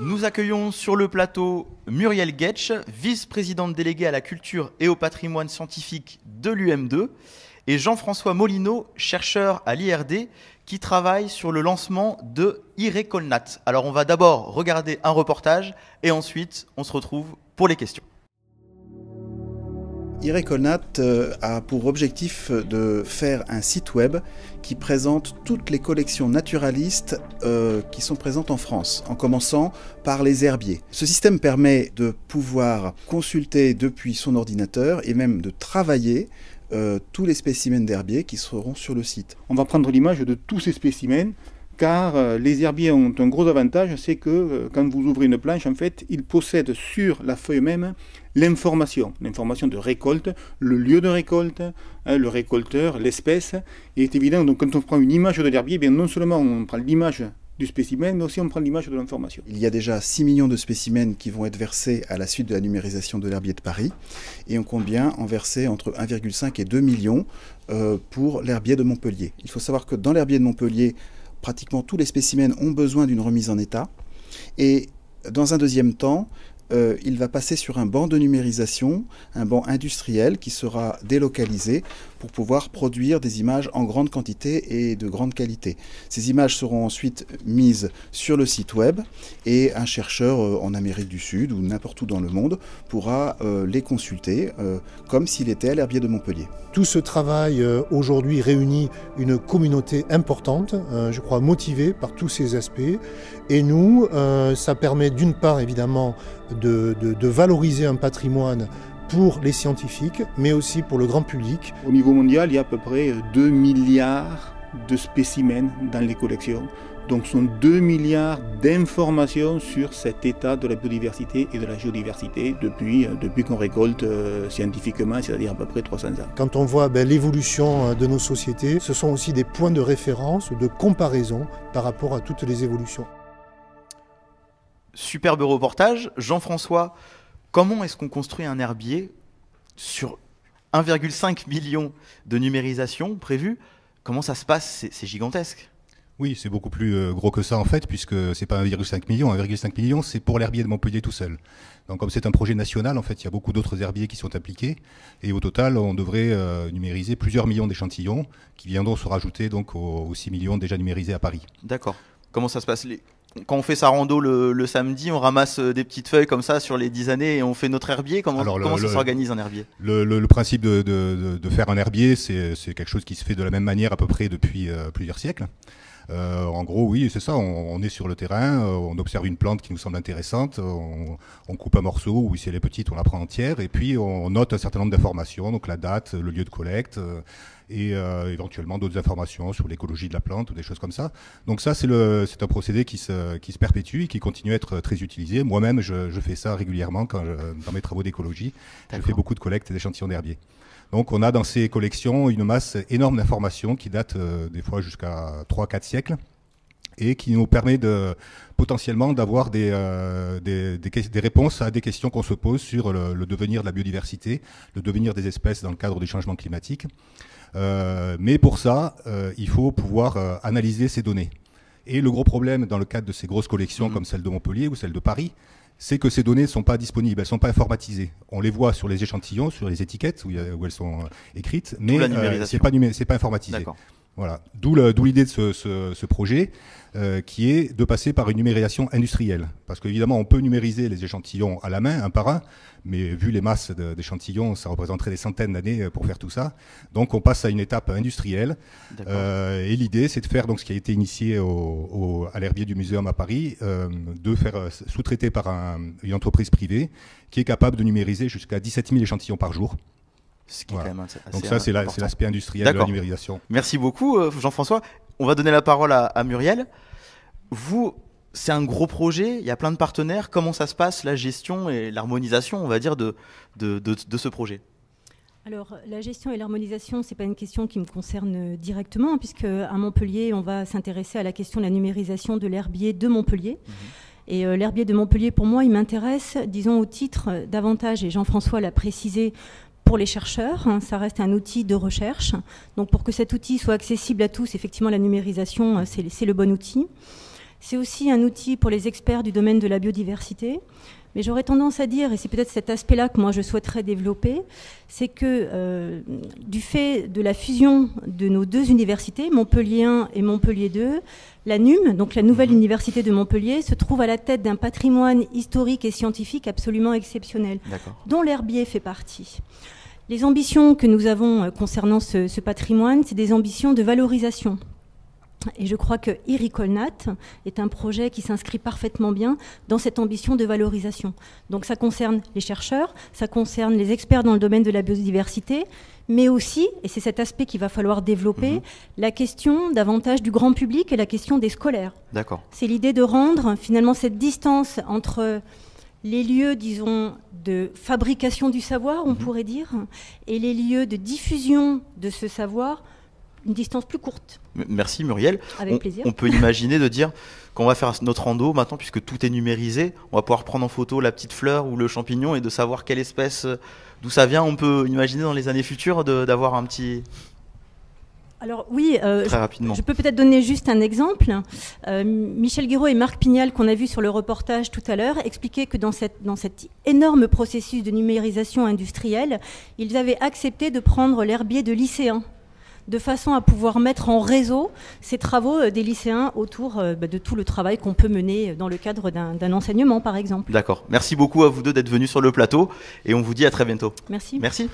Nous accueillons sur le plateau Muriel Guetsch, vice-présidente déléguée à la culture et au patrimoine scientifique de l'UM2, et Jean-François Molino, chercheur à l'IRD, qui travaille sur le lancement de Irecolnat. Alors on va d'abord regarder un reportage et ensuite on se retrouve pour les questions. Irecolnat a pour objectif de faire un site web qui présente toutes les collections naturalistes qui sont présentes en France, en commençant par les herbiers. Ce système permet de pouvoir consulter depuis son ordinateur et même de travailler tous les spécimens d'herbiers qui seront sur le site. On va prendre l'image de tous ces spécimens car les herbiers ont un gros avantage, c'est que quand vous ouvrez une planche, en fait, ils possèdent sur la feuille même l'information de récolte, le lieu de récolte, le récolteur, l'espèce. Il est évident, donc quand on prend une image de l'herbier, bien non seulement on prend l'image du spécimen, mais aussi on prend l'image de l'information. Il y a déjà 6 millions de spécimens qui vont être versés à la suite de la numérisation de l'herbier de Paris, et on compte bien en verser entre 1,5 et 2 millions pour l'herbier de Montpellier. Il faut savoir que dans l'herbier de Montpellier, pratiquement tous les spécimens ont besoin d'une remise en état, et dans un deuxième temps, il va passer sur un banc de numérisation, un banc industriel qui sera délocalisé pour pouvoir produire des images en grande quantité et de grande qualité. Ces images seront ensuite mises sur le site web et un chercheur en Amérique du Sud ou n'importe où dans le monde pourra les consulter comme s'il était à l'herbier de Montpellier. Tout ce travail aujourd'hui réunit une communauté importante, je crois motivée par tous ces aspects. Et nous, ça permet d'une part évidemment de valoriser un patrimoine pour les scientifiques, mais aussi pour le grand public. Au niveau mondial, il y a à peu près 2 milliards de spécimens dans les collections. Donc ce sont 2 milliards d'informations sur cet état de la biodiversité et de la géodiversité depuis qu'on récolte scientifiquement, c'est-à-dire à peu près 300 ans. Quand on voit l'évolution de nos sociétés, ce sont aussi des points de référence, de comparaison par rapport à toutes les évolutions. Superbe reportage. Jean-François, comment est-ce qu'on construit un herbier sur 1,5 million de numérisation prévue? Comment ça se passe? C'est gigantesque. Oui, c'est beaucoup plus gros que ça en fait, puisque c'est pas 1,5 million. 1,5 million, c'est pour l'herbier de Montpellier tout seul. Donc comme c'est un projet national, en fait, il y a beaucoup d'autres herbiers qui sont impliqués. Et au total, on devrait numériser plusieurs millions d'échantillons qui viendront se rajouter donc aux 6 millions déjà numérisés à Paris. D'accord. Comment ça se passe? Quand on fait sa rando le samedi, on ramasse des petites feuilles comme ça sur les 10 années et on fait notre herbier. Comment ça s'organise un herbier? Le principe de faire un herbier, c'est quelque chose qui se fait de la même manière à peu près depuis plusieurs siècles. En gros, oui, c'est ça, on est sur le terrain, on observe une plante qui nous semble intéressante, on coupe un morceau, ou si elle est petite, on la prend entière, et puis on note un certain nombre d'informations, donc la date, le lieu de collecte, et éventuellement d'autres informations sur l'écologie de la plante ou des choses comme ça. Donc ça, c'est un procédé qui se perpétue et qui continue à être très utilisé. Moi-même, je fais ça régulièrement dans mes travaux d'écologie. Je fais beaucoup de collectes d'échantillons d'herbier. Donc on a dans ces collections une masse énorme d'informations qui datent des fois jusqu'à 3-4 siècles et qui nous permet potentiellement d'avoir des réponses à des questions qu'on se pose sur le devenir de la biodiversité, le devenir des espèces dans le cadre du changement climatique. Mais pour ça, il faut pouvoir analyser ces données. Et le gros problème dans le cadre de ces grosses collections comme celle de Montpellier ou celle de Paris, c'est que ces données ne sont pas disponibles, elles ne sont pas informatisées. On les voit sur les échantillons, sur les étiquettes où elles sont écrites, mais c'est pas informatisé. Voilà. D'où l'idée de ce projet qui est de passer par une numérisation industrielle. Parce qu'évidemment, on peut numériser les échantillons à la main, un par un, mais vu les masses d'échantillons, ça représenterait des centaines d'années pour faire tout ça. Donc on passe à une étape industrielle. Et l'idée, c'est de faire donc, ce qui a été initié à l'herbier du Muséum à Paris, de faire sous-traiter par une entreprise privée qui est capable de numériser jusqu'à 17 000 échantillons par jour. Ce qui est quand même assez donc ça, c'est l'aspect industriel de la numérisation. Merci beaucoup, Jean-François. On va donner la parole à Muriel. Vous, c'est un gros projet, il y a plein de partenaires. Comment ça se passe, la gestion et l'harmonisation, on va dire, de ce projet? Alors, la gestion et l'harmonisation, ce n'est pas une question qui me concerne directement, puisque à Montpellier, on va s'intéresser à la question de la numérisation de l'herbier de Montpellier. Et l'herbier de Montpellier, pour moi, il m'intéresse, disons, au titre davantage, et Jean-François l'a précisé, pour les chercheurs, ça reste un outil de recherche. Donc pour que cet outil soit accessible à tous, effectivement, la numérisation, c'est le bon outil. C'est aussi un outil pour les experts du domaine de la biodiversité. Mais j'aurais tendance à dire, et c'est peut-être cet aspect-là que moi je souhaiterais développer, c'est que du fait de la fusion de nos deux universités, Montpellier 1 et Montpellier 2, la NUM, donc la nouvelle université de Montpellier, se trouve à la tête d'un patrimoine historique et scientifique absolument exceptionnel, dont l'herbier fait partie. Les ambitions que nous avons concernant ce patrimoine, c'est des ambitions de valorisation. Et je crois que Iricolnat est un projet qui s'inscrit parfaitement bien dans cette ambition de valorisation. Donc ça concerne les chercheurs, ça concerne les experts dans le domaine de la biodiversité, mais aussi, et c'est cet aspect qu'il va falloir développer, la question davantage du grand public et la question des scolaires. D'accord. C'est l'idée de rendre finalement cette distance entre les lieux, disons, de fabrication du savoir, on pourrait dire, et les lieux de diffusion de ce savoir, une distance plus courte. Merci Muriel. Avec plaisir. On peut imaginer de dire qu'on va faire notre rando maintenant, puisque tout est numérisé, on va pouvoir prendre en photo la petite fleur ou le champignon et de savoir quelle espèce, d'où ça vient. On peut imaginer dans les années futures d'avoir un petit... Alors oui, très rapidement. Je peux peut-être donner juste un exemple. Michel Guiraud et Marc Pignal, qu'on a vu sur le reportage tout à l'heure, expliquaient que dans cet énorme processus de numérisation industrielle, ils avaient accepté de prendre l'herbier de lycéens, de façon à pouvoir mettre en réseau ces travaux des lycéens autour de tout le travail qu'on peut mener dans le cadre d'un enseignement, par exemple. D'accord. Merci beaucoup à vous deux d'être venus sur le plateau et on vous dit à très bientôt. Merci. Merci.